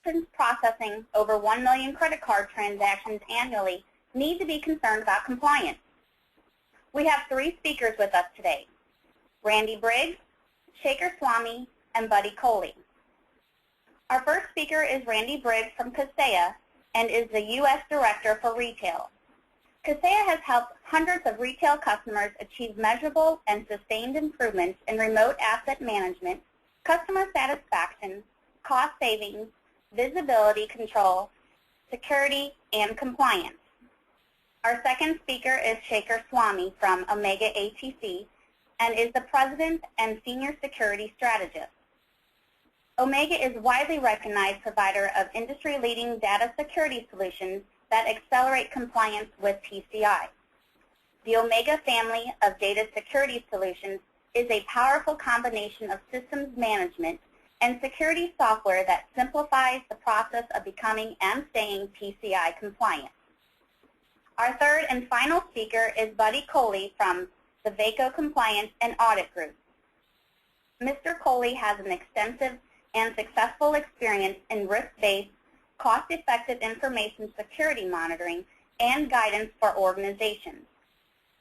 merchants processing over 1 million credit card transactions annually need to be concerned about compliance. We have 3 speakers with us today: Randy Briggs, Shaker Swamy, and Buddy Coley. Our first speaker is Randy Briggs from Kaseya and is the U.S. Director for Retail. Kaseya has helped hundreds of retail customers achieve measurable and sustained improvements in remote asset management, customer satisfaction, cost savings, visibility control, security, and compliance. Our second speaker is Shaker Swamy from Omega ATC and is the President and Senior Security Strategist. Omega is a widely recognized provider of industry-leading data security solutions that accelerate compliance with PCI. The Omega family of data security solutions is a powerful combination of systems management and security software that simplifies the process of becoming and staying PCI compliant. Our third and final speaker is Buddy Coley from the VACO Compliance and Audit Group. Mr. Coley has an extensive and successful experience in risk-based, cost-effective information security monitoring and guidance for organizations.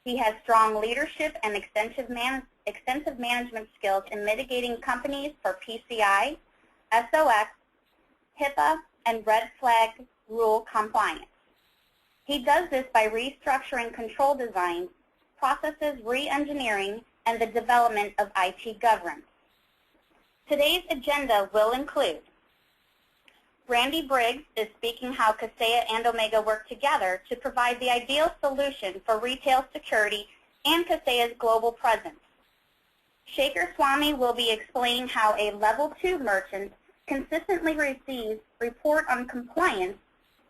He has strong leadership and extensive management skills in mitigating companies for PCI, SOX, HIPAA, and red flag rule compliance. He does this by restructuring control designs, processes re-engineering, and the development of IT governance. Today's agenda will include Randy Briggs is speaking how Kaseya and Omega work together to provide the ideal solution for retail security and Kaseya's global presence. Shaker Swamy will be explaining how a Level 2 merchant consistently receives report on compliance,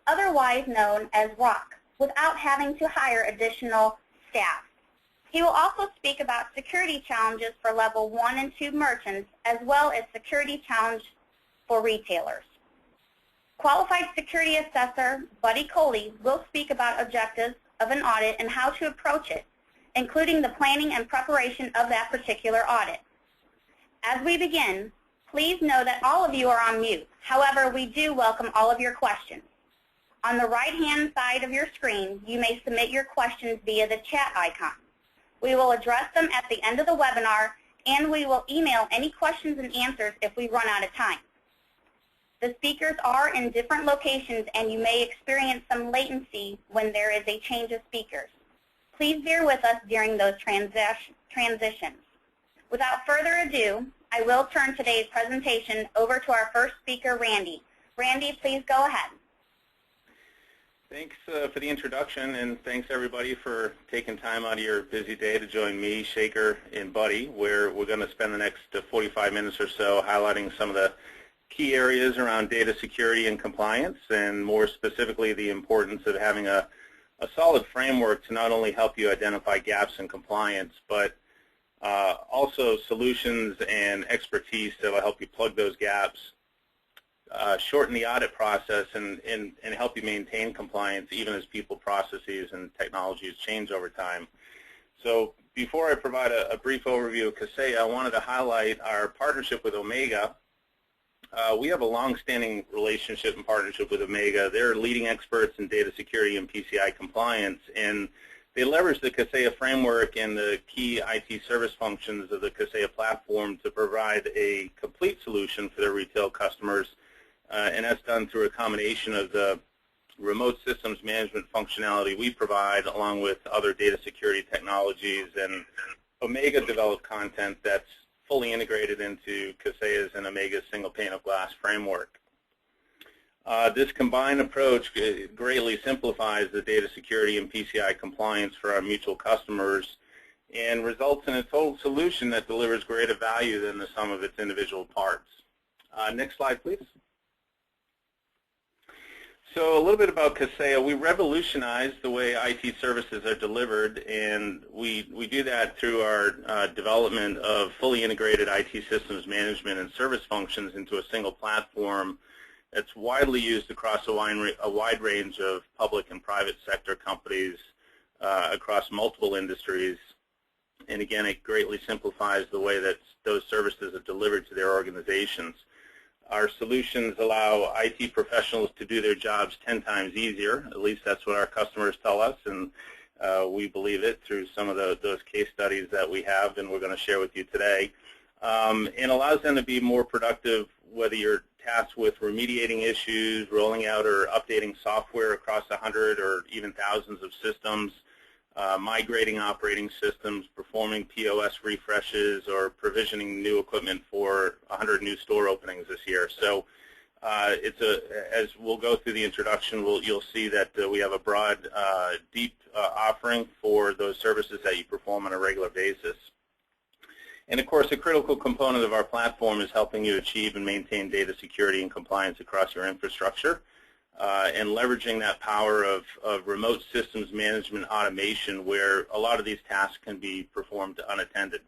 otherwise known as ROC, without having to hire additional staff. He will also speak about security challenges for Level 1 and 2 merchants, as well as security challenges for retailers. Qualified Security Assessor Buddy Coley will speak about objectives of an audit and how to approach it, including the planning and preparation of that particular audit. As we begin, please know that all of you are on mute. However, we do welcome all of your questions. On the right-hand side of your screen, you may submit your questions via the chat icon. We will address them at the end of the webinar, and we will email any questions and answers if we run out of time. The speakers are in different locations, and you may experience some latency when there is a change of speakers. Please bear with us during those transitions. Without further ado, I will turn today's presentation over to our first speaker, Randy. Randy, please go ahead. Thanks for the introduction, and thanks everybody for taking time out of your busy day to join me, Shaker, and Buddy, where we're going to spend the next 45 minutes or so highlighting some of the key areas around data security and compliance, and more specifically the importance of having a solid framework to not only help you identify gaps in compliance, but also solutions and expertise that will help you plug those gaps, shorten the audit process, and help you maintain compliance even as people, processes, and technologies change over time. So before I provide a brief overview of Kaseya, I wanted to highlight our partnership with Omega. We have a long-standing relationship and partnership with Omega. They're leading experts in data security and PCI compliance, and they leverage the Kaseya framework and the key IT service functions of the Kaseya platform to provide a complete solution for their retail customers, and that's done through a combination of the remote systems management functionality we provide along with other data security technologies, and Omega developed content that's fully integrated into Kaseya's and Omega's single pane of glass framework. This combined approach greatly simplifies the data security and PCI compliance for our mutual customers and results in a total solution that delivers greater value than the sum of its individual parts. Next slide, please. So a little bit about Kaseya. We revolutionized the way IT services are delivered, and we do that through our development of fully integrated IT systems management and service functions into a single platform that's widely used across a wide range of public and private sector companies across multiple industries. And again, it greatly simplifies the way that those services are delivered to their organizations. Our solutions allow IT professionals to do their jobs 10 times easier. At least that's what our customers tell us, and we believe it through some of those case studies that we have and we're going to share with you today. And allows them to be more productive, whether you're tasked with remediating issues, rolling out or updating software across 100 or even thousands of systems, migrating operating systems, performing POS refreshes, or provisioning new equipment for 100 new store openings this year. So as we'll go through the introduction, you'll see that we have a broad, deep offering for those services that you perform on a regular basis. And of course, a critical component of our platform is helping you achieve and maintain data security and compliance across your infrastructure, and leveraging that power of remote systems management automation, where a lot of these tasks can be performed unattended.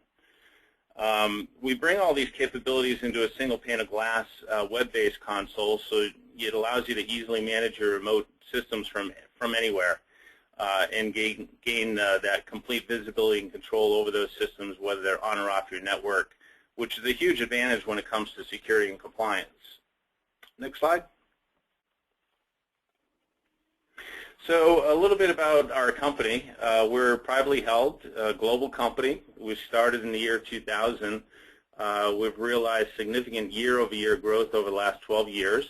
We bring all these capabilities into a single pane of glass web-based console, so it allows you to easily manage your remote systems from anywhere. And gain that complete visibility and control over those systems, whether they're on or off your network, which is a huge advantage when it comes to security and compliance. Next slide. So a little bit about our company. We're a privately held global company. We started in the year 2000. We've realized significant year-over-year growth over the last 12 years.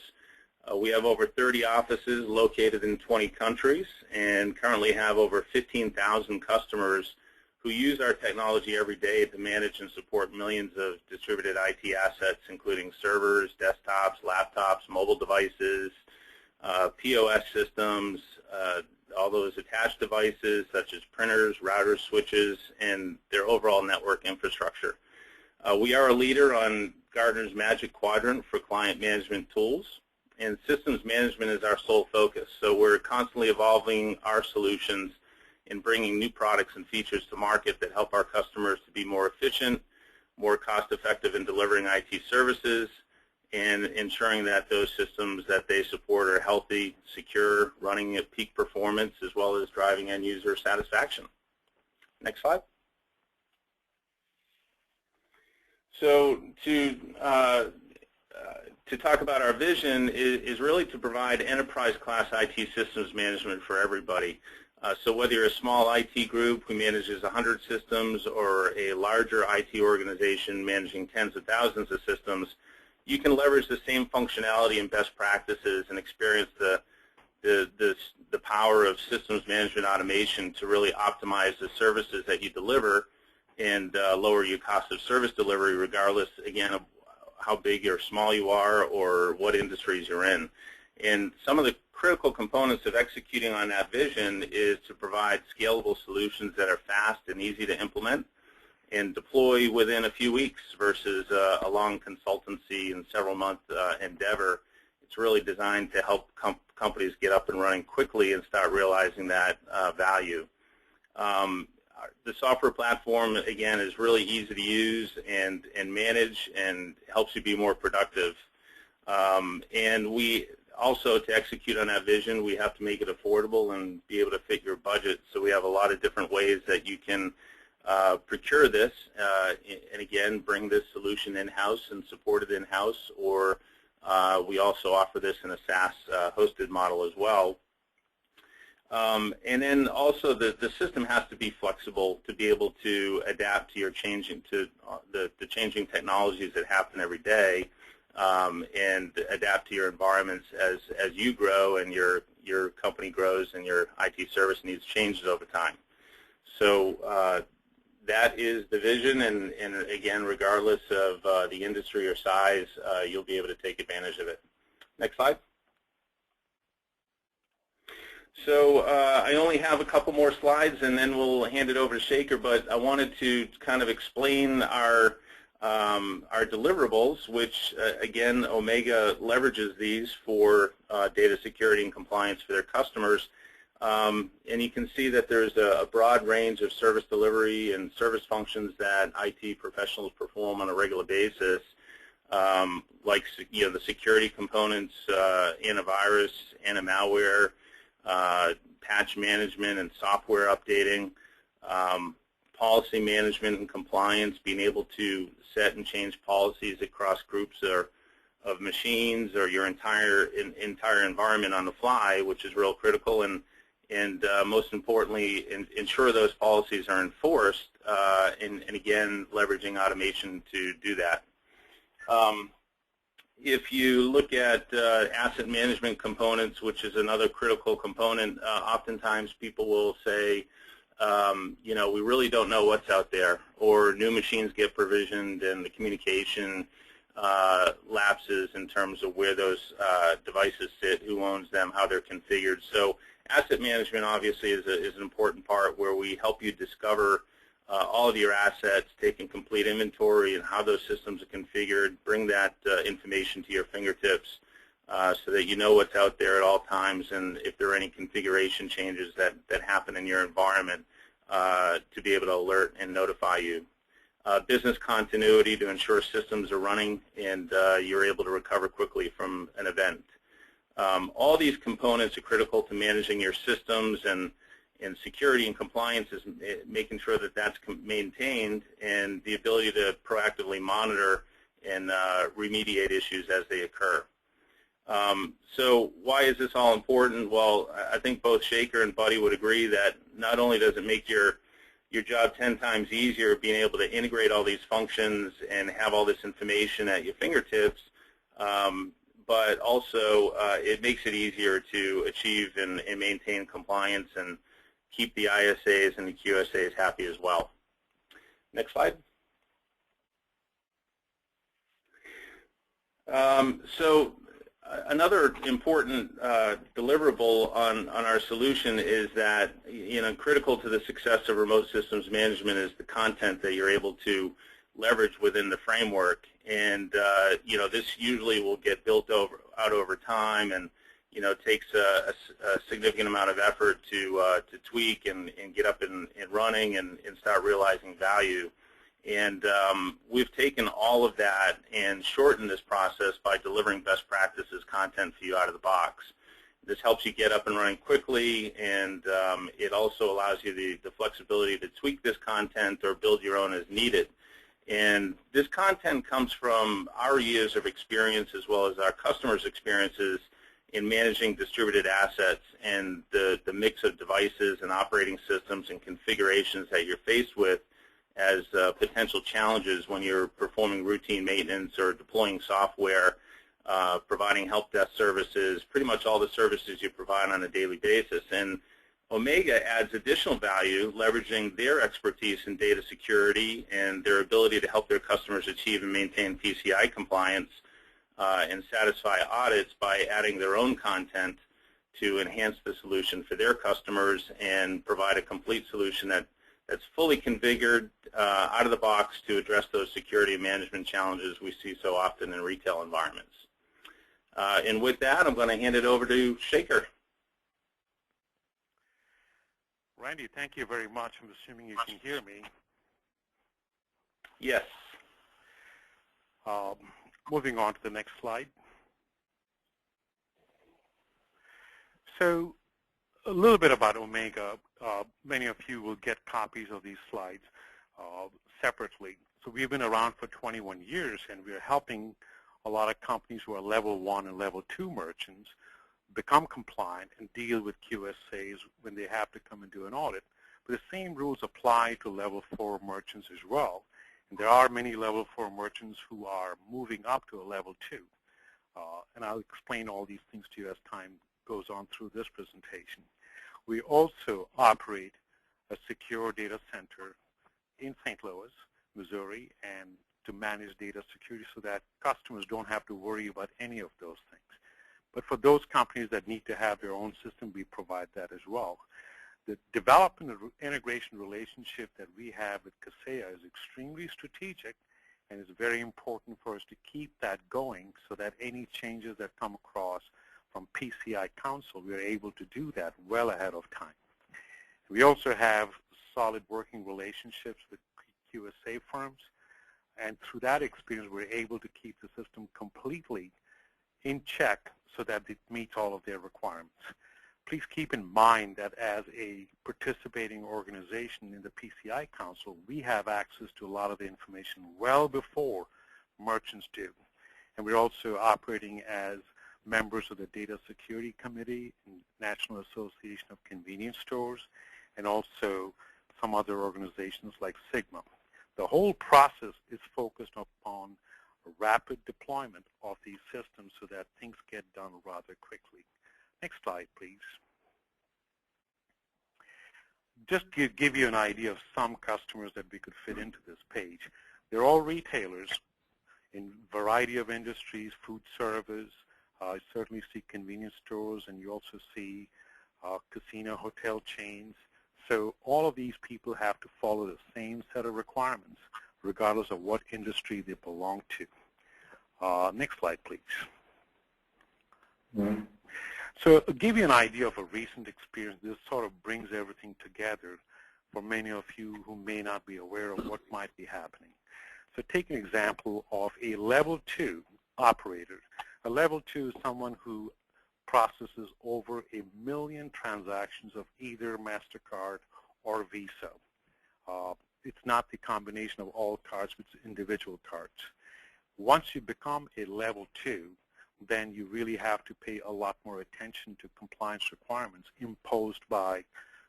We have over 30 offices located in 20 countries and currently have over 15,000 customers who use our technology every day to manage and support millions of distributed IT assets, including servers, desktops, laptops, mobile devices, POS systems, all those attached devices such as printers, routers, switches, and their overall network infrastructure. We are a leader on Gartner's Magic Quadrant for client management tools. And systems management is our sole focus. So we're constantly evolving our solutions and bringing new products and features to market that help our customers to be more efficient, more cost-effective in delivering IT services, and ensuring that those systems that they support are healthy, secure, running at peak performance, as well as driving end-user satisfaction. Next slide. So to talk about our vision is really to provide enterprise-class IT systems management for everybody. So whether you're a small IT group who manages 100 systems or a larger IT organization managing tens of thousands of systems, you can leverage the same functionality and best practices and experience the power of systems management automation to really optimize the services that you deliver and lower your cost of service delivery, regardless, again, of how big or small you are or what industries you're in. And some of the critical components of executing on that vision is to provide scalable solutions that are fast and easy to implement and deploy within a few weeks versus a long consultancy and several-month endeavor. It's really designed to help companies get up and running quickly and start realizing that value. The software platform, again, is really easy to use and manage and helps you be more productive. And we also, to execute on that vision, we have to make it affordable and be able to fit your budget. So we have a lot of different ways that you can procure this and, again, bring this solution in-house and support it in-house, or we also offer this in a SaaS hosted model as well. And then also the system has to be flexible to be able to adapt to your changing the changing technologies that happen every day, and adapt to your environments as you grow and your company grows and your IT service needs changes over time. So that is the vision, and again, regardless of the industry or size, you'll be able to take advantage of it. Next slide. So I only have a couple more slides, and then we'll hand it over to Shaker. But I wanted to kind of explain our deliverables, which again, Omega leverages these for data security and compliance for their customers. And you can see that there's a broad range of service delivery and service functions that IT professionals perform on a regular basis, like the security components, antivirus, anti-malware, patch management and software updating, policy management and compliance, being able to set and change policies across groups or of machines or your entire environment on the fly, which is real critical, and most importantly, ensure those policies are enforced, and again, leveraging automation to do that. If you look at asset management components, which is another critical component, oftentimes people will say, you know, we really don't know what's out there, or new machines get provisioned and the communication lapses in terms of where those devices sit, who owns them, how they're configured. So asset management obviously is an important part where we help you discover all of your assets, taking complete inventory and how those systems are configured, bring that information to your fingertips so that you know what's out there at all times, and if there are any configuration changes that happen in your environment, to be able to alert and notify you. Business continuity to ensure systems are running and you're able to recover quickly from an event. All these components are critical to managing your systems, and security and compliance is making sure that that's maintained, and the ability to proactively monitor and remediate issues as they occur. So why is this all important? Well, I think both Shaker and Buddy would agree that not only does it make your job 10 times easier being able to integrate all these functions and have all this information at your fingertips, but also it makes it easier to achieve and maintain compliance and keep the ISAs and the QSAs happy as well. Next slide. So another important deliverable on our solution is that, you know, critical to the success of remote systems management is the content that you're able to leverage within the framework. And you know, this usually will get built out over time, and you know, takes a significant amount of effort to tweak and get up and running and start realizing value. And we've taken all of that and shortened this process by delivering best practices content for you out of the box. This helps you get up and running quickly, and it also allows you the flexibility to tweak this content or build your own as needed. And this content comes from our years of experience as well as our customers' experiences in managing distributed assets and the mix of devices and operating systems and configurations that you're faced with as potential challenges when you're performing routine maintenance or deploying software, providing help desk services, pretty much all the services you provide on a daily basis. And Omega adds additional value, leveraging their expertise in data security and their ability to help their customers achieve and maintain PCI compliance and satisfy audits by adding their own content to enhance the solution for their customers and provide a complete solution that's fully configured out of the box to address those security and management challenges we see so often in retail environments. And with that, I'm going to hand it over to Shaker. Randy, thank you very much. I'm assuming you can hear me. Yes. Moving on to the next slide. So a little bit about Omega. Many of you will get copies of these slides separately. So we've been around for 21 years, and we're helping a lot of companies who are level 1 and level 2 merchants become compliant and deal with QSAs when they have to come and do an audit. But the same rules apply to level 4 merchants as well. And there are many level 4 merchants who are moving up to a level 2. And I'll explain all these things to you as time goes on through this presentation. We also operate a secure data center in St. Louis, Missouri, and to manage data security so that customers don't have to worry about any of those things. But for those companies that need to have their own system, we provide that as well. The development and integration relationship that we have with Kaseya is extremely strategic, and it's very important for us to keep that going so that any changes that come across from PCI Council, we're able to do that well ahead of time. We also have solid working relationships with QSA firms, and through that experience, we're able to keep the system completely in check so that it meets all of their requirements. Please keep in mind that as a participating organization in the PCI Council, we have access to a lot of the information well before merchants do. And we're also operating as members of the Data Security Committee, National Association of Convenience Stores, and also some other organizations like Sigma. The whole process is focused upon rapid deployment of these systems so that things get done rather quickly. Next slide, please. Just to give you an idea of some customers that we could fit into this page. They're all retailers in a variety of industries, food service. You certainly see convenience stores, and you also see casino hotel chains. So all of these people have to follow the same set of requirements, regardless of what industry they belong to. Next slide, please. So to give you an idea of a recent experience, this sort of brings everything together for many of you who may not be aware of what might be happening. So take an example of a level 2 operator. A level 2 is someone who processes over 1 million transactions of either MasterCard or Visa. It's not the combination of all cards, it's individual cards. Once you become a level 2, then you really have to pay a lot more attention to compliance requirements imposed by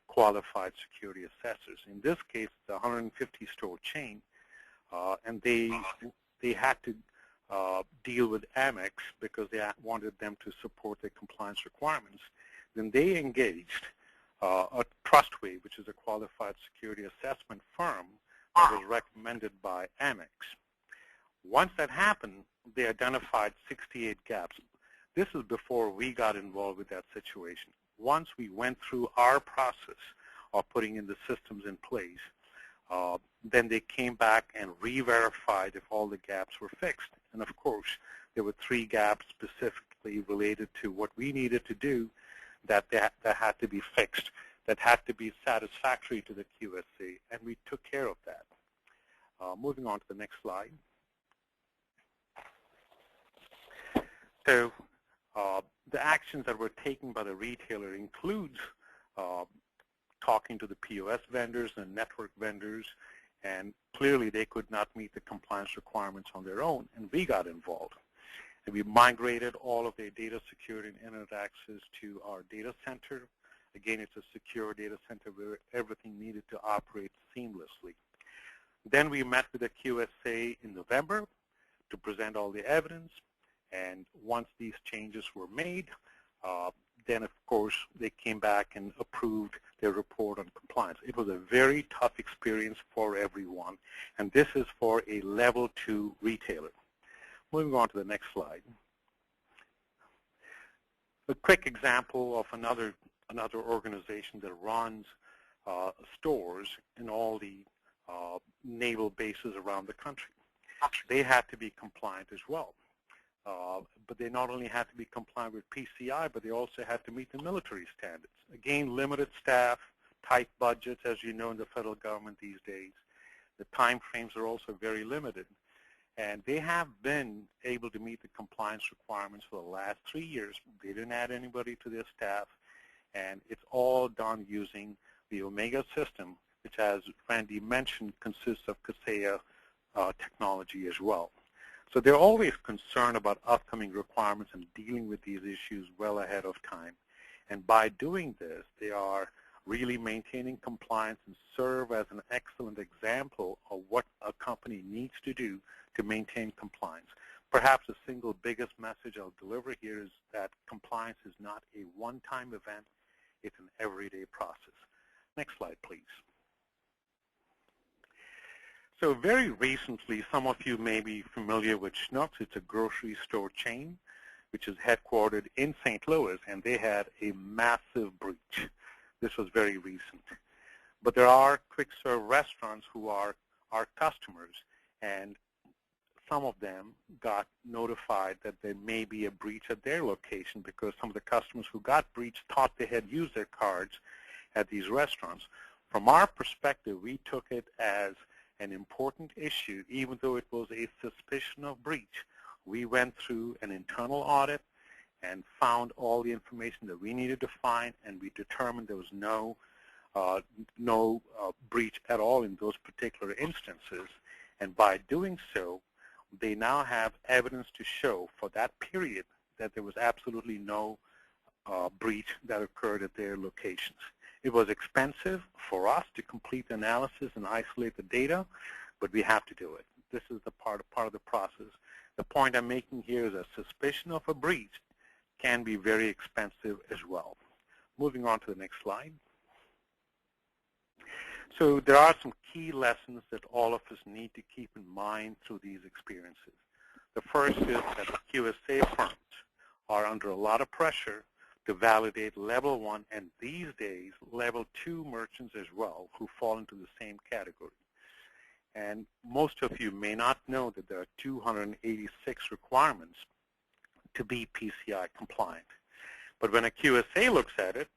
qualified security assessors. In this case, it's a 150-store chain, and they had to deal with Amex because they wanted them to support their compliance requirements. Then they engaged a Trustway, which is a qualified security assessment firm that was recommended by Amex. Once that happened, they identified 68 gaps. This is before we got involved with that situation. Once we went through our process of putting in the systems in place, then they came back and re-verified if all the gaps were fixed. And of course, there were 3 gaps specifically related to what we needed to do that had to be fixed, that had to be satisfactory to the QSA, and we took care of that. Moving on to the next slide. So the actions that were taken by the retailer includes talking to the POS vendors and network vendors, and clearly they could not meet the compliance requirements on their own, and we got involved. And we migrated all of their data security and internet access to our data center. Again, it's a secure data center where everything needed to operate seamlessly. Then we met with the QSA in November to present all the evidence. And once these changes were made, then of course they came back and approved their report on compliance. It was a very tough experience for everyone, and this is for a level 2 retailer. Moving on to the next slide. A quick example of another organization that runs stores in all the naval bases around the country. They had to be compliant as well. But they not only had to be compliant with PCI, but they also had to meet the military standards. Again, limited staff, tight budgets, as you know, in the federal government these days. The time frames are also very limited. And they have been able to meet the compliance requirements for the last 3 years. They didn't add anybody to their staff. And it's all done using the Omega system, which, as Randy mentioned, consists of Kaseya technology as well. So they're always concerned about upcoming requirements and dealing with these issues well ahead of time. And by doing this, they are really maintaining compliance and serve as an excellent example of what a company needs to do to maintain compliance. Perhaps the single biggest message I'll deliver here is that compliance is not a one-time event, it's an everyday process. Next slide, please. So very recently, some of you may be familiar with Schnucks. It's a grocery store chain, which is headquartered in St. Louis, and they had a massive breach. This was very recent. But there are quick-serve restaurants who are our customers, and some of them got notified that there may be a breach at their location because some of the customers who got breached thought they had used their cards at these restaurants. From our perspective, we took it as an important issue, even though it was a suspicion of breach. We went through an internal audit and found all the information that we needed to find, and we determined there was no breach at all in those particular instances. And by doing so, they now have evidence to show for that period that there was absolutely no breach that occurred at their locations. It was expensive for us to complete the analysis and isolate the data, but we have to do it. This is the part of the process. The point I'm making here is that suspicion of a breach can be very expensive as well. Moving on to the next slide. So there are some key lessons that all of us need to keep in mind through these experiences. The first is that the QSA firms are under a lot of pressure to validate level 1 and these days level 2 merchants as well, who fall into the same category. And most of you may not know that there are 286 requirements to be PCI compliant. But when a QSA looks at it,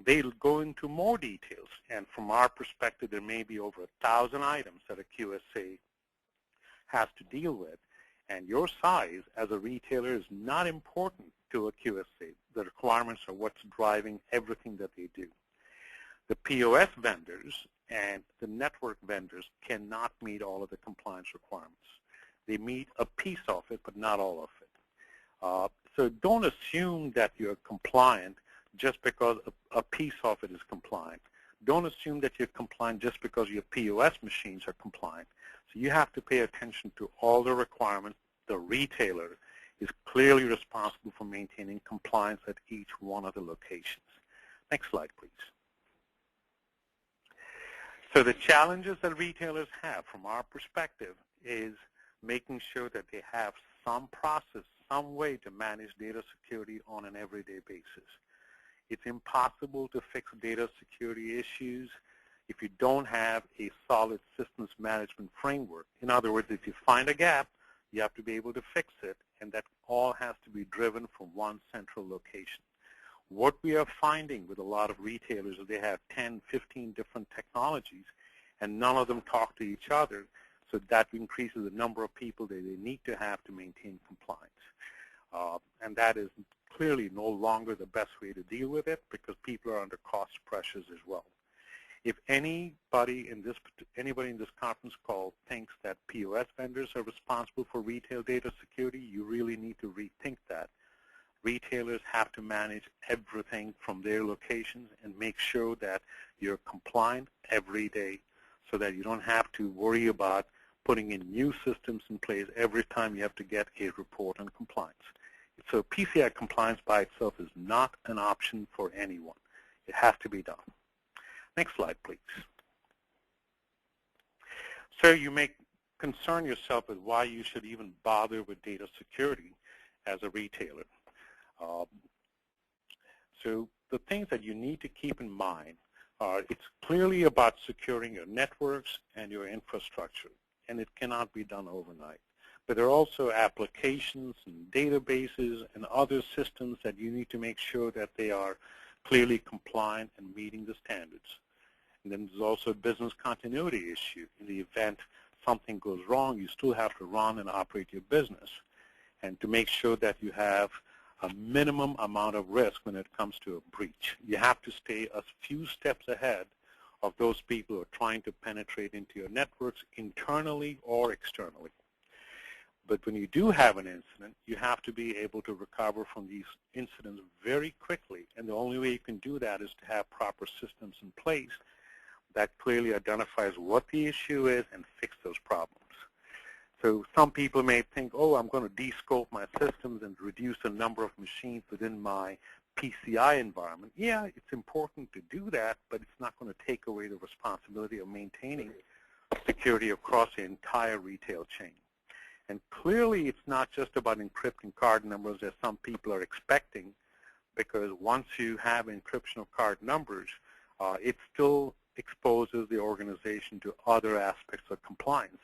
they'll go into more details. And from our perspective, there may be over 1,000 items that a QSA has to deal with. And your size as a retailer is not important to a QSA. The requirements are what's driving everything that they do. The POS vendors and the network vendors cannot meet all of the compliance requirements. They meet a piece of it, but not all of it. So don't assume that you're compliant just because a piece of it is compliant. Don't assume that you're compliant just because your POS machines are compliant. So you have to pay attention to all the requirements. The retailer is clearly responsible for maintaining compliance at each one of the locations. Next slide, please. So the challenges that retailers have from our perspective is making sure that they have some process, some way to manage data security on an everyday basis. It's impossible to fix data security issues if you don't have a solid systems management framework. In other words, if you find a gap, you have to be able to fix it, and that all has to be driven from one central location. What we are finding with a lot of retailers is they have 10, 15 different technologies, and none of them talk to each other, so that increases the number of people that they need to have to maintain compliance. And that is clearly no longer the best way to deal with it because people are under cost pressures as well. If anybody in this conference call thinks that POS vendors are responsible for retail data security, you really need to rethink that. Retailers have to manage everything from their locations and make sure that you're compliant every day so that you don't have to worry about putting in new systems in place every time you have to get a report on compliance. So PCI compliance by itself is not an option for anyone. It has to be done. Next slide, please. So you may concern yourself with why you should even bother with data security as a retailer. So the things that you need to keep in mind are it's clearly about securing your networks and your infrastructure, and it cannot be done overnight. But there are also applications and databases and other systems that you need to make sure that they are clearly compliant and meeting the standards. And then there's also a business continuity issue. In the event something goes wrong, you still have to run and operate your business. And to make sure that you have a minimum amount of risk when it comes to a breach. You have to stay a few steps ahead of those people who are trying to penetrate into your networks internally or externally. But when you do have an incident, you have to be able to recover from these incidents very quickly. And the only way you can do that is to have proper systems in place that clearly identifies what the issue is and fix those problems. So some people may think, oh, I'm going to de-scope my systems and reduce the number of machines within my PCI environment. Yeah, it's important to do that, but it's not going to take away the responsibility of maintaining security across the entire retail chain. And clearly, it's not just about encrypting card numbers as some people are expecting, because once you have encryption of card numbers, it still exposes the organization to other aspects of compliance.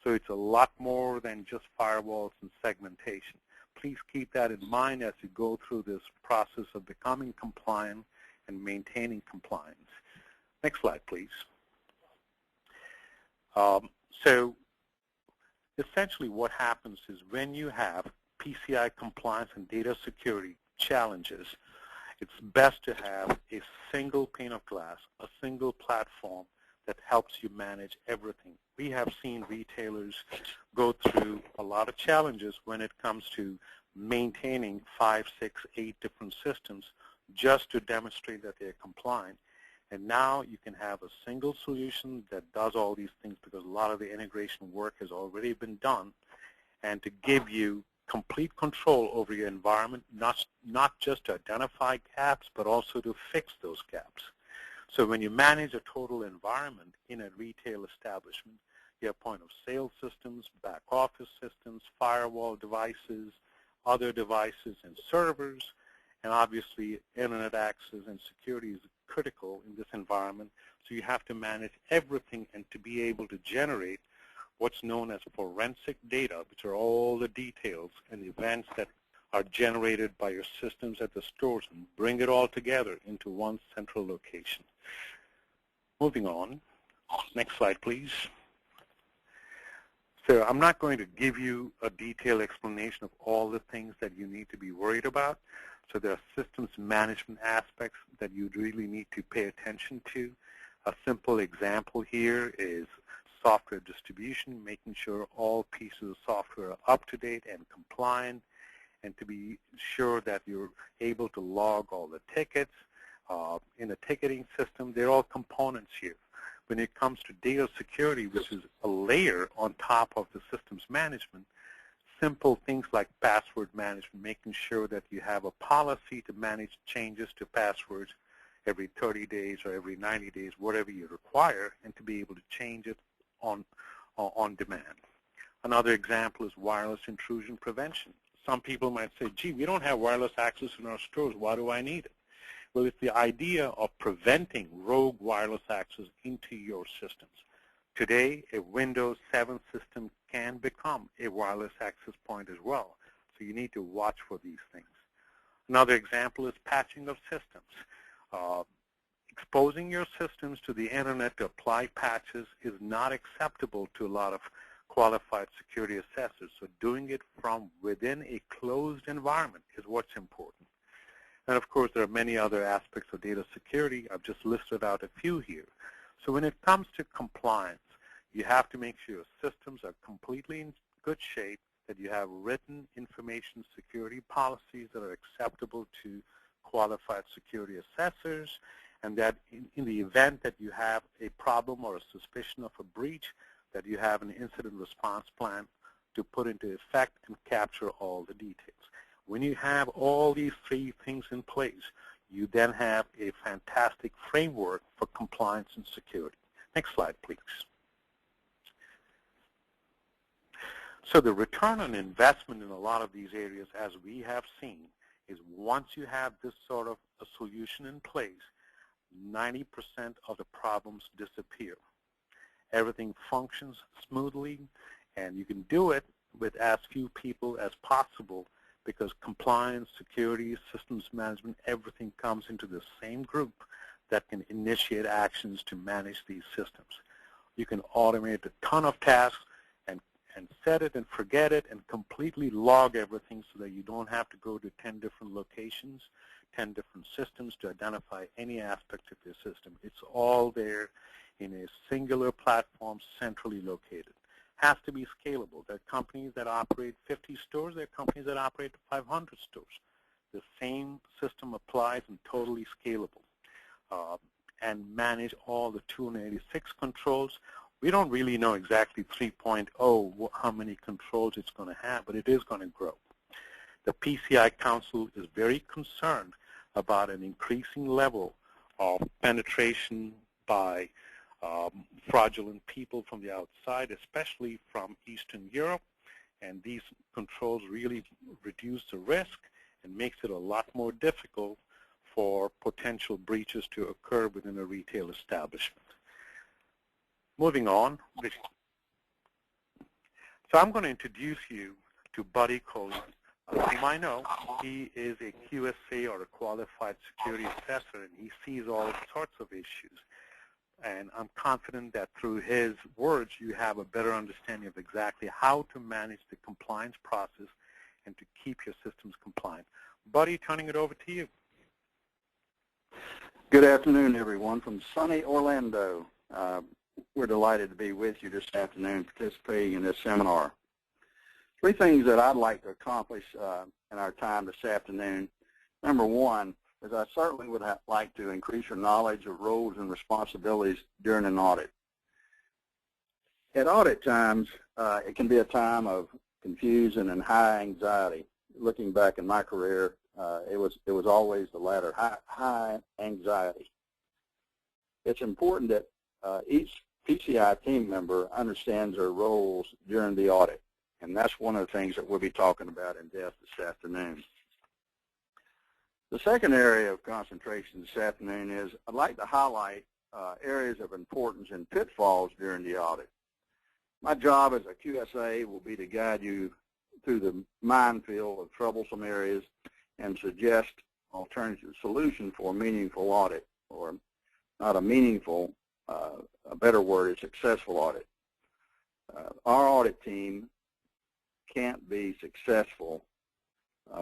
So it's a lot more than just firewalls and segmentation. Please keep that in mind as you go through this process of becoming compliant and maintaining compliance. Next slide, please. So essentially what happens is when you have PCI compliance and data security challenges, it's best to have a single pane of glass, a single platform that helps you manage everything we have seen retailers go through a lot of challenges when it comes to maintaining 5, 6, 8 different systems just to demonstrate that they're compliant. And now you can have a single solution that does all these things because a lot of the integration work has already been done, and to give you complete control over your environment, not just to identify gaps, but also to fix those gaps. So when you manage a total environment in a retail establishment, you have point of sale systems, back office systems, firewall devices, other devices and servers, and obviously internet access and security is critical in this environment. So you have to manage everything and to be able to generate what's known as forensic data, which are all the details and events that are generated by your systems at the stores, and bring it all together into one central location. Moving on. Next slide, please. So I'm not going to give you a detailed explanation of all the things that you need to be worried about. So there are systems management aspects that you really need to pay attention to. A simple example here is software distribution, making sure all pieces of software are up to date and compliant, and to be sure that you're able to log all the tickets in the ticketing system. They're all components here. When it comes to data security, which is a layer on top of the systems management, simple things like password management, making sure that you have a policy to manage changes to passwords every 30 days or every 90 days, whatever you require, and to be able to change it on demand. Another example is wireless intrusion prevention. Some people might say, gee, we don't have wireless access in our stores. Why do I need it? Well, it's the idea of preventing rogue wireless access into your systems. Today, a Windows 7 system can become a wireless access point as well. So you need to watch for these things. Another example is patching of systems. Exposing your systems to the internet to apply patches is not acceptable to a lot of qualified security assessors. So doing it from within a closed environment is what's important. And of course, there are many other aspects of data security. I've just listed out a few here. So when it comes to compliance, you have to make sure your systems are completely in good shape, that you have written information security policies that are acceptable to qualified security assessors, and that in the event that you have a problem or a suspicion of a breach, that you have an incident response plan to put into effect and capture all the details. When you have all these 3 things in place, you then have a fantastic framework for compliance and security. Next slide, please. So the return on investment in a lot of these areas, as we have seen, is once you have this sort of a solution in place, 90% of the problems disappear. Everything functions smoothly, and you can do it with as few people as possible because compliance, security, systems management, everything comes into the same group that can initiate actions to manage these systems. You can automate a ton of tasks and set it and forget it and completely log everything so that you don't have to go to 10 different locations, 10 different systems to identify any aspect of your system. It's all there in a singular platform centrally located. Has to be scalable. There are companies that operate 50 stores. There are companies that operate 500 stores. The same system applies and totally scalable. And manage all the 286 controls. We don't really know exactly 3.0 how many controls it's going to have, but it is going to grow. The PCI Council is very concerned about an increasing level of penetration by fraudulent people from the outside, especially from Eastern Europe, and these controls really reduce the risk and makes it a lot more difficult for potential breaches to occur within a retail establishment. Moving on. So I'm going to introduce you to Buddy Coley, whom I know. He is a QSA or a qualified security assessor, and he sees all sorts of issues. And I'm confident that through his words, you have a better understanding of exactly how to manage the compliance process and to keep your systems compliant. Buddy, turning it over to you. Good afternoon, everyone, from sunny Orlando. we're delighted to be with you this afternoon participating in this seminar. 3 things that I'd like to accomplish in our time this afternoon. Number 1 is I certainly would like to increase your knowledge of roles and responsibilities during an audit. At audit times, it can be a time of confusion and high anxiety. Looking back in my career, it was always the latter, high anxiety. It's important that each PCI team member understands their roles during the audit, and that's one of the things that we'll be talking about in depth this afternoon. The second area of concentration this afternoon is I'd like to highlight areas of importance and pitfalls during the audit. My job as a QSA will be to guide you through the minefield of troublesome areas and suggest alternative solutions for a meaningful audit, or not a meaningful, a better word is successful audit. Our audit team can't be successful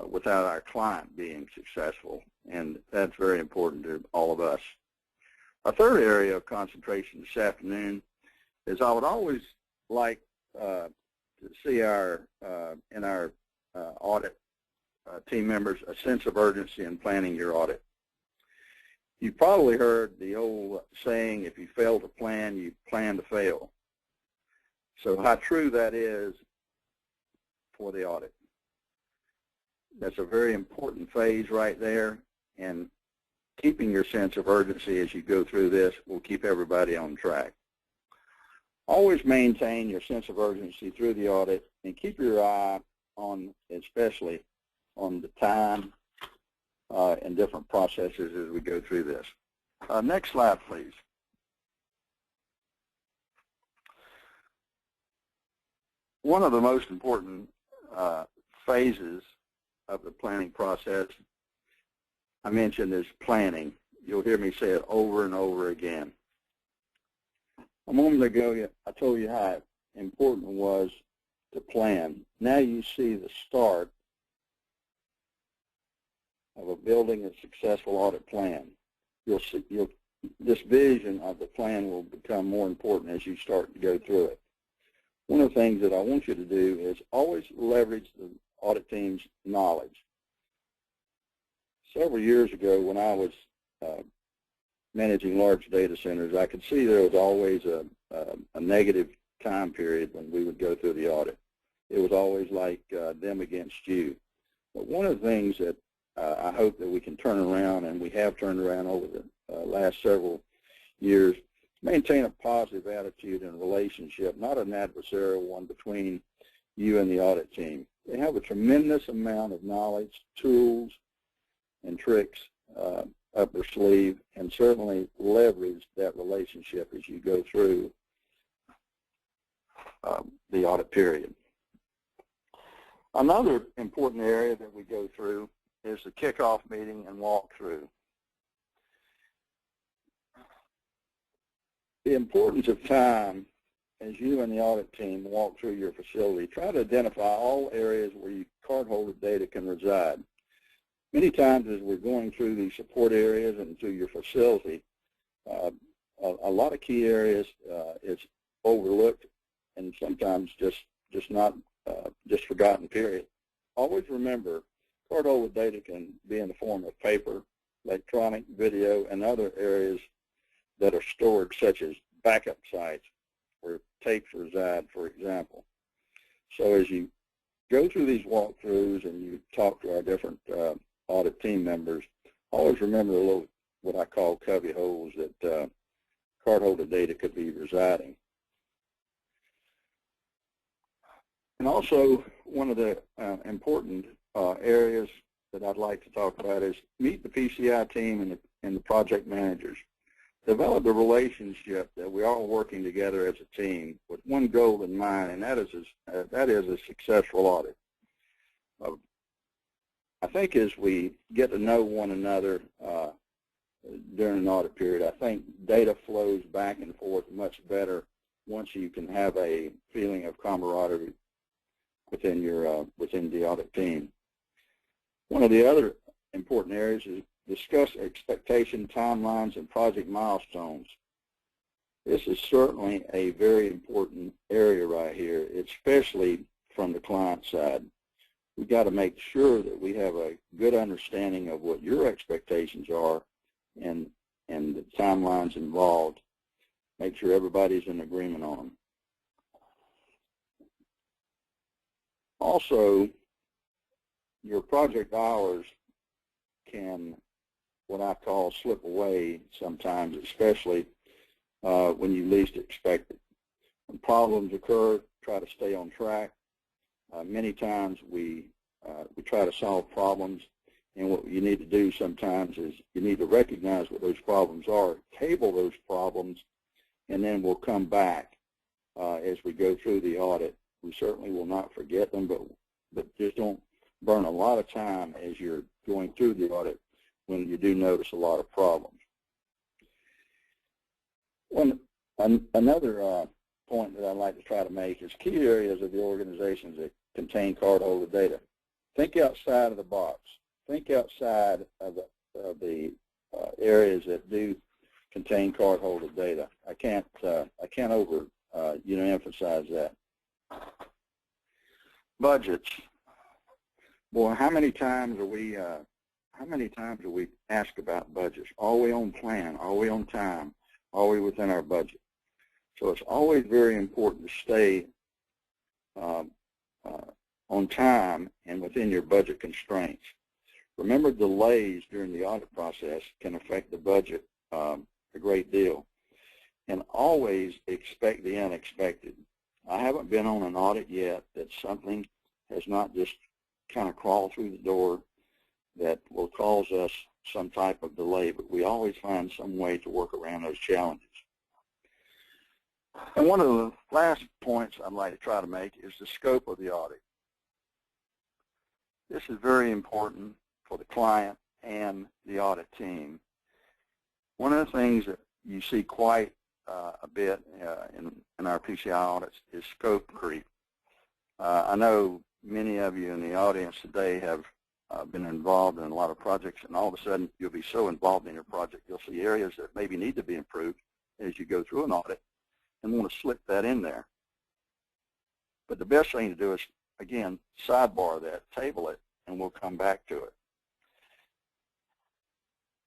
without our client being successful, and that's very important to all of us. A third area of concentration this afternoon is I would always like to see in our audit team members a sense of urgency in planning your audit. You've probably heard the old saying, if you fail to plan, you plan to fail. So how true that is for the audit. That's a very important phase right there, and keeping your sense of urgency as you go through this will keep everybody on track. Always maintain your sense of urgency through the audit, and keep your eye on, especially on the time and different processes as we go through this. Next slide, please. One of the most important phases of the planning process I mentioned is planning. You'll hear me say it over and over again. A moment ago, I told you how important it was to plan. Now you see the start of building a successful audit plan. This vision of the plan will become more important as you start to go through it. One of the things that I want you to do is always leverage the audit team's knowledge. Several years ago, when I was managing large data centers, I could see there was always a negative time period when we would go through the audit. It was always like them against you. But one of the things that I hope that we can turn around, and we have turned around over the last several years, maintain a positive attitude and relationship, not an adversarial one, between you and the audit team. They have a tremendous amount of knowledge, tools, and tricks up their sleeve, and certainly leverage that relationship as you go through the audit period. Another important area that we go through is the kickoff meeting and walkthrough. The importance of time as you and the audit team walk through your facility. Try to identify all areas where your cardholder data can reside. Many times as we're going through these support areas and through your facility, a lot of key areas is overlooked and sometimes just not just forgotten, period. Always remember, cardholder data can be in the form of paper, electronic, video, and other areas that are stored, such as backup sites where tapes reside, for example. So as you go through these walkthroughs and you talk to our different audit team members, always remember the little, what I call cubby holes that cardholder data could be residing. And also, one of the important areas that I'd like to talk about is meet the PCI team and the project managers. Develop the relationship that we're all working together as a team with one goal in mind, and that is a successful audit. I think as we get to know one another during an audit period, I think data flows back and forth much better once you can have a feeling of camaraderie within the audit team. One of the other important areas is discuss expectation timelines and project milestones. This is certainly a very important area right here, especially from the client side. We've got to make sure that we have a good understanding of what your expectations are and the timelines involved. Make sure everybody's in agreement on them. Also, your project hours can, what I call, slip away sometimes, especially when you least expect it. When problems occur, try to stay on track. Many times we try to solve problems, and what you need to do sometimes is you need to recognize what those problems are, table those problems, and then we'll come back as we go through the audit. We certainly will not forget them, but just don't burn a lot of time as you're going through the audit when you do notice a lot of problems. Another point that I'd like to try to make is key areas of the organizations that contain cardholder data. Think outside of the box. Think outside of the areas that do contain cardholder data. I can't emphasize that. Budgets. Boy, how many times are we asked about budgets? Are we on plan? Are we on time? Are we within our budget? So it's always very important to stay on time and within your budget constraints. Remember, delays during the audit process can affect the budget a great deal. And always expect the unexpected. I haven't been on an audit yet that something has not just kind of crawled through the door that will cause us some type of delay, but we always find some way to work around those challenges. And one of the last points I'd like to try to make is the scope of the audit. This is very important for the client and the audit team. One of the things that you see quite a bit in our PCI audits is scope creep. I know many of you in the audience today have been involved in a lot of projects, and all of a sudden you'll be so involved in your project you'll see areas that maybe need to be improved as you go through an audit and want to slip that in there. But the best thing to do is, again, sidebar that, table it, and we'll come back to it.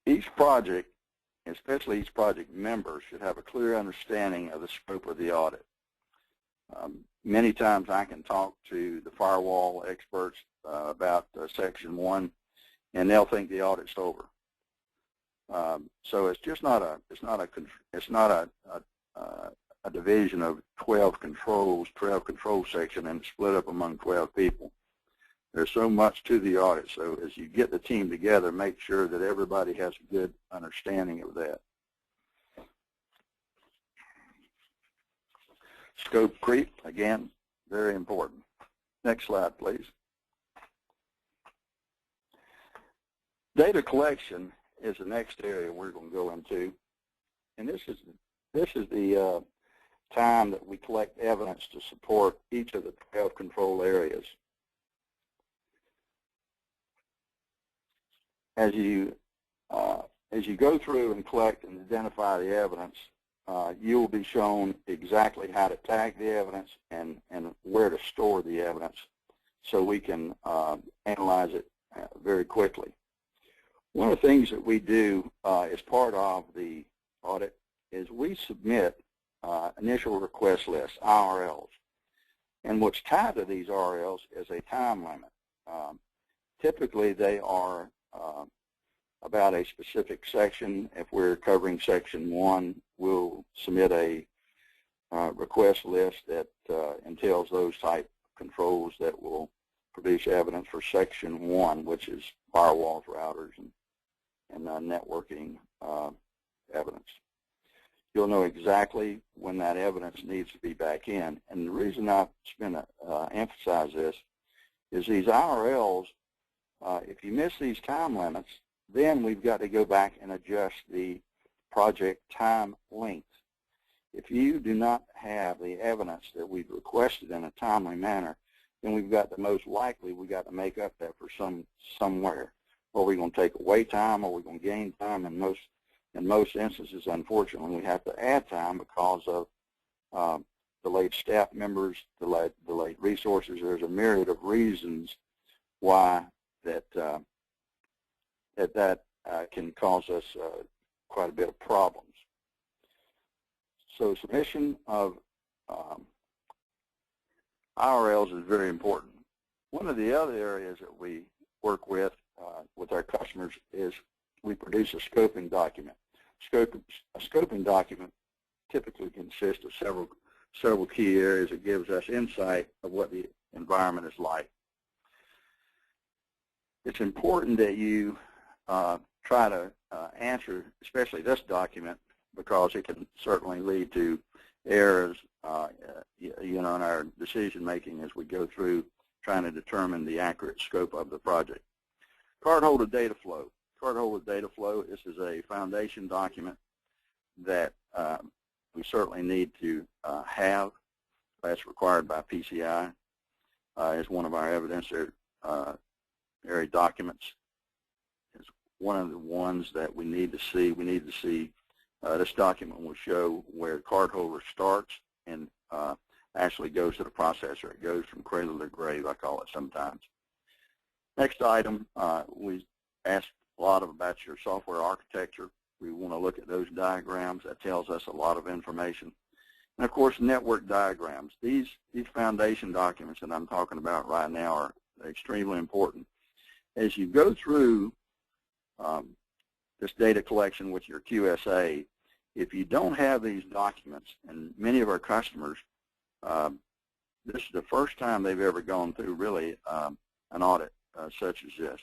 Each project, especially each project member, should have a clear understanding of the scope of the audit. Many times I can talk to the firewall experts about Section 1, and they'll think the audit's over. So it's just not a division of 12 controls, 12 control section, and split up among 12 people. There's so much to the audit, so as you get the team together, make sure that everybody has a good understanding of that. Scope creep, again, very important. Next slide, please. Data collection is the next area we're going to go into, and this is the time that we collect evidence to support each of the 12 control areas. As you go through and collect and identify the evidence, you will be shown exactly how to tag the evidence and where to store the evidence so we can analyze it very quickly. One of the things that we do as part of the audit is we submit initial request lists, IRLs. And what's tied to these IRLs is a time limit. Typically, they are about a specific section. If we're covering Section 1, we'll submit a request list that entails those type controls that will produce evidence for Section 1, which is firewalls, routers, and networking evidence. You'll know exactly when that evidence needs to be back in. And the reason I've emphasize this is these IRLs, if you miss these time limits, then we've got to go back and adjust the project time length. If you do not have the evidence that we've requested in a timely manner, then we've got the most likely we've got to make up that for somewhere. Are we going to take away time? Are we going to gain time? And most In most instances, unfortunately, we have to add time because of delayed staff members, delayed resources. There's a myriad of reasons why that can cause us quite a bit of problems. So submission of IRLs is very important. One of the other areas that we work with our customers is we produce a scoping document. A scoping document typically consists of several key areas. It gives us insight of what the environment is like. It's important that you try to answer, especially this document, because it can certainly lead to errors, in our decision making as we go through trying to determine the accurate scope of the project. Cardholder data flow. Cardholder data flow. This is a foundation document that we certainly need to have. That's required by PCI as one of our evidence area documents. It's one of the ones that we need to see. We need to see this document will show where cardholder starts and actually goes to the processor. It goes from cradle to grave, I call it sometimes. Next item, we asked a lot about your software architecture. We want to look at those diagrams. That tells us a lot of information. And of course, network diagrams. These foundation documents that I'm talking about right now are extremely important. As you go through this data collection with your QSA, if you don't have these documents, and many of our customers, this is the first time they've ever gone through really an audit such as this.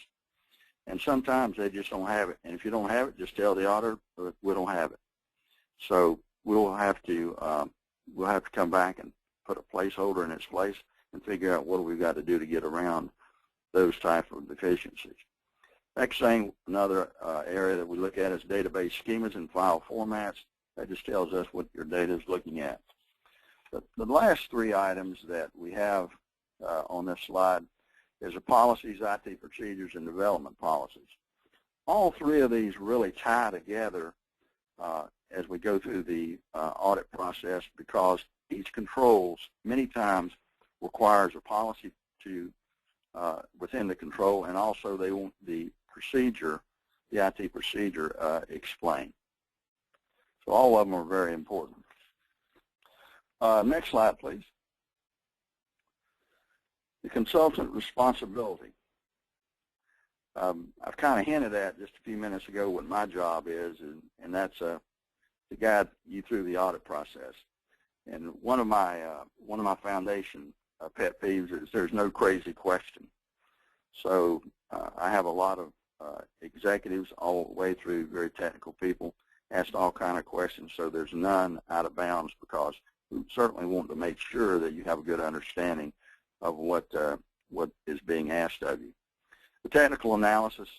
And sometimes they just don't have it. And if you don't have it, just tell the auditor, we don't have it. So we'll have to come back and put a placeholder in its place and figure out what we've got to do to get around those type of deficiencies. Next thing, another area that we look at is database schemas and file formats. That just tells us what your data is looking at. The last three items that we have on this slide is the policies, IT procedures, and development policies. All three of these really tie together as we go through the audit process, because each controls many times requires a policy to within the control, and also they want the procedure, the IT procedure, explained. So all of them are very important. Next slide, please. The consultant responsibility. I've kind of hinted at just a few minutes ago what my job is, and that's to guide you through the audit process. And one of my foundation pet peeves is there's no crazy question. So I have a lot of executives all the way through, very technical people, asked all kind of questions. So there's none out of bounds, because we certainly want to make sure that you have a good understanding of what is being asked of you. The technical analysis,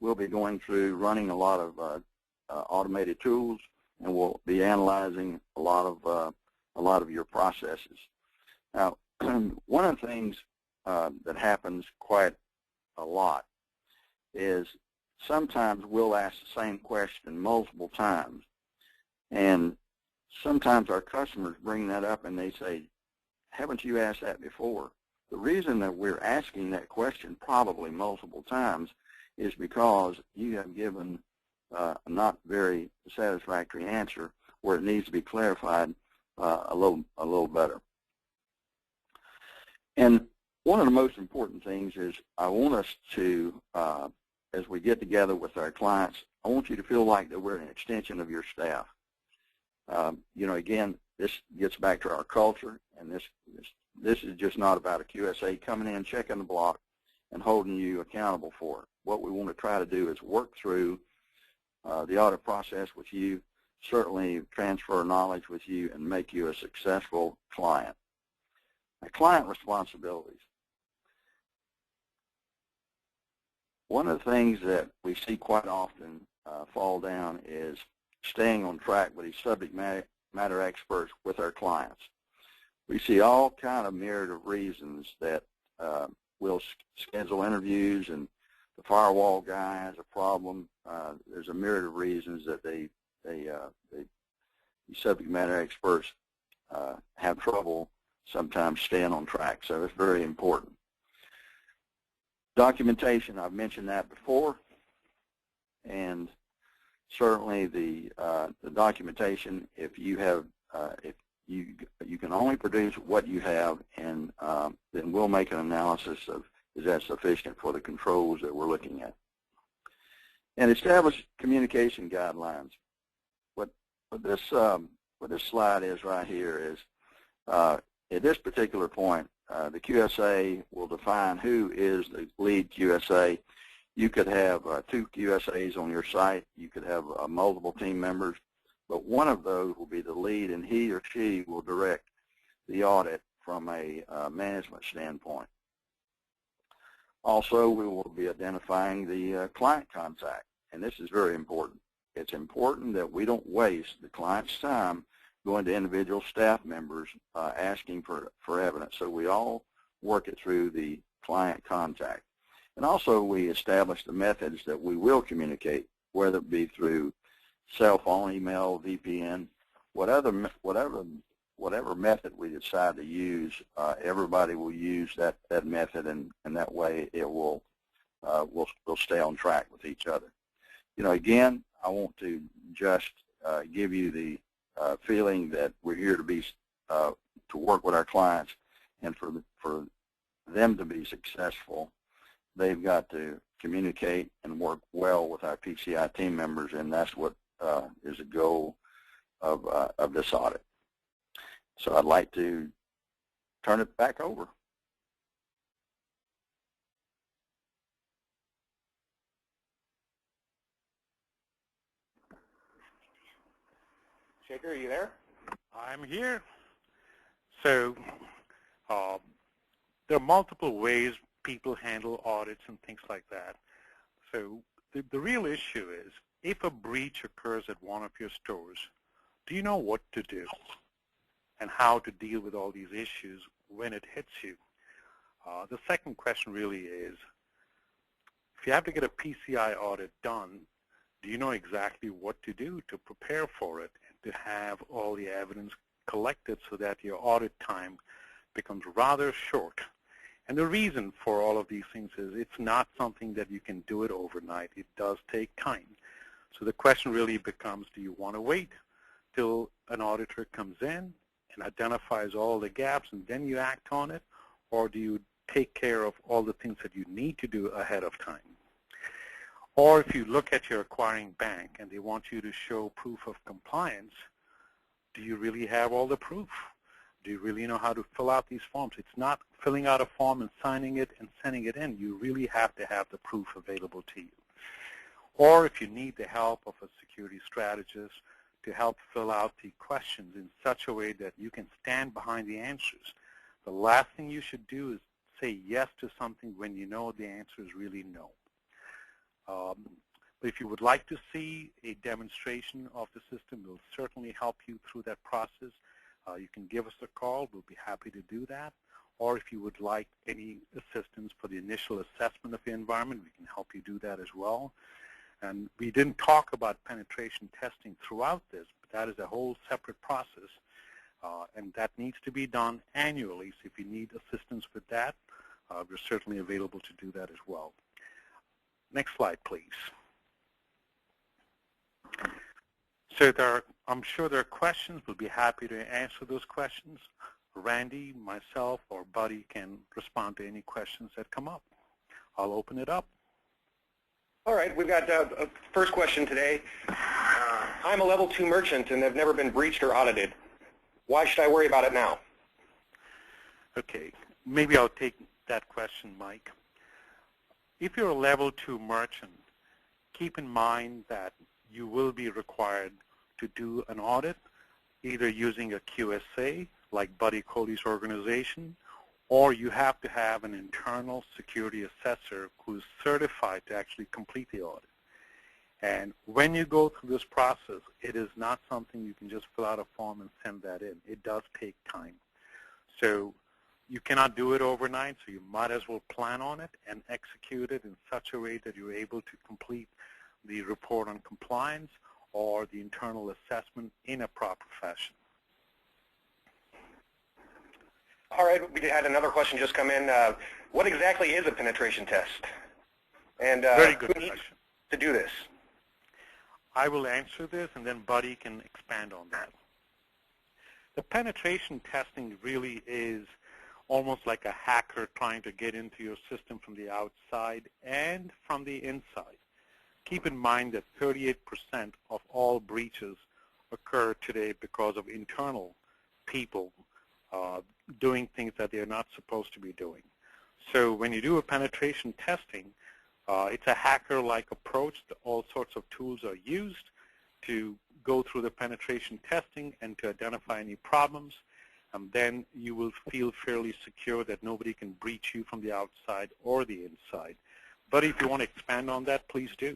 we'll be going through running a lot of automated tools, and we'll be analyzing a lot of your processes. Now, one of the things that happens quite a lot is sometimes we'll ask the same question multiple times, and sometimes our customers bring that up and they say, haven't you asked that before? The reason that we're asking that question probably multiple times is because you have given a not very satisfactory answer where it needs to be clarified a little better. And one of the most important things is I want us to, as we get together with our clients, I want you to feel like that we're an extension of your staff. Again, this gets back to our culture, and this is just not about a QSA coming in, checking the block, and holding you accountable for it. What we want to try to do is work through the audit process with you, certainly transfer knowledge with you, and make you a successful client. Now, client responsibilities. One of the things that we see quite often fall down is staying on track with these subject matter experts with our clients. We see all kind of myriad of reasons that we'll schedule interviews and the firewall guy has a problem. There's a myriad of reasons that the subject matter experts have trouble sometimes staying on track. So it's very important. Documentation, I've mentioned that before, and certainly the documentation. If you have, if you can only produce what you have, and then we'll make an analysis of is that sufficient for the controls that we're looking at. And establish communication guidelines. What this slide is right here is at this particular point, the QSA will define who is the lead QSA. You could have 2 QSAs on your site. You could have multiple team members, but one of those will be the lead, and he or she will direct the audit from a management standpoint. Also, we will be identifying the client contact, and this is very important. It's important that we don't waste the client's time going to individual staff members asking for evidence. So we all work it through the client contact. And also we establish the methods that we will communicate, whether it be through cell phone, email, VPN, whatever method we decide to use, everybody will use that method, and that way it will we'll stay on track with each other. You know, again, I want to just give you the feeling that we're here to be to work with our clients, and for them to be successful, they've got to communicate and work well with our PCI team members, and that's what is the goal of this audit. So I'd like to turn it back over. Shaker, are you there? I'm here. So there are multiple ways people handle audits and things like that. So the real issue is, if a breach occurs at one of your stores, do you know what to do and how to deal with all these issues when it hits you? The second question really is, if you have to get a PCI audit done, do you know exactly what to do to prepare for it and to have all the evidence collected so that your audit time becomes rather short? And the reason for all of these things is it's not something that you can do it overnight. It does take time. So the question really becomes, do you want to wait till an auditor comes in and identifies all the gaps and then you act on it, or do you take care of all the things that you need to do ahead of time? Or if you look at your acquiring bank and they want you to show proof of compliance, do you really have all the proof? Do you really know how to fill out these forms? It's not filling out a form and signing it and sending it in. You really have to have the proof available to you. Or if you need the help of a security strategist to help fill out the questions in such a way that you can stand behind the answers, the last thing you should do is say yes to something when you know the answer is really no. But if you would like to see a demonstration of the system, we'll certainly help you through that process. You can give us a call. We'll be happy to do that. Or if you would like any assistance for the initial assessment of the environment, we can help you do that as well. And we didn't talk about penetration testing throughout this, but that is a whole separate process, and that needs to be done annually. So if you need assistance with that, we're certainly available to do that as well. Next slide, please. So I'm sure there are questions. We'll be happy to answer those questions. Randy, myself, or Buddy can respond to any questions that come up. I'll open it up. All right, we've got a first question today. I'm a level 2 merchant and have never been breached or audited. Why should I worry about it now? Okay, maybe I'll take that question, Mike. If you're a level 2 merchant, keep in mind that you will be required to do an audit, either using a QSA, like Buddy Coley's organization, or you have to have an internal security assessor who's certified to actually complete the audit. And when you go through this process, it is not something you can just fill out a form and send that in. It does take time. So You cannot do it overnight, so you might as well plan on it and execute it in such a way that you're able to complete the report on compliance or the internal assessment in a proper fashion. All right, we had another question just come in. What exactly is a penetration test? And Very good who needs question. to do this? I will answer this, and then Buddy can expand on that. The penetration testing really is almost like a hacker trying to get into your system from the outside and from the inside. Keep in mind that 38% of all breaches occur today because of internal people doing things that they're not supposed to be doing. So when you do a penetration testing, it's a hacker-like approach. All sorts of tools are used to go through the penetration testing and to identify any problems. And then you will feel fairly secure that nobody can breach you from the outside or the inside. But if you want to expand on that, please do.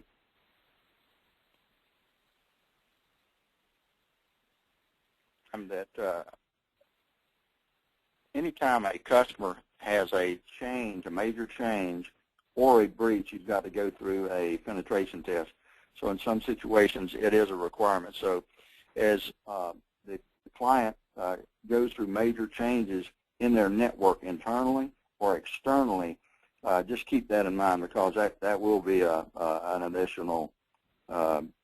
That anytime a customer has a change, a major change, or a breach, you've got to go through a penetration test. So in some situations, it is a requirement. So as the client goes through major changes in their network internally or externally, just keep that in mind, because that will be an additional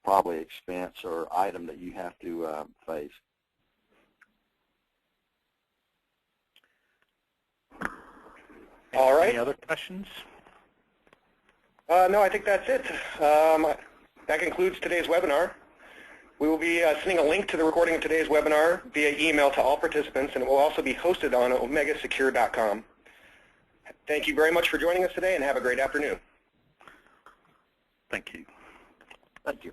probably expense or item that you have to face. All right. Any other questions? No, I think that's it. That concludes today's webinar. We will be sending a link to the recording of today's webinar via email to all participants, and it will also be hosted on omegasecure.com. Thank you very much for joining us today, and have a great afternoon. Thank you. Thank you.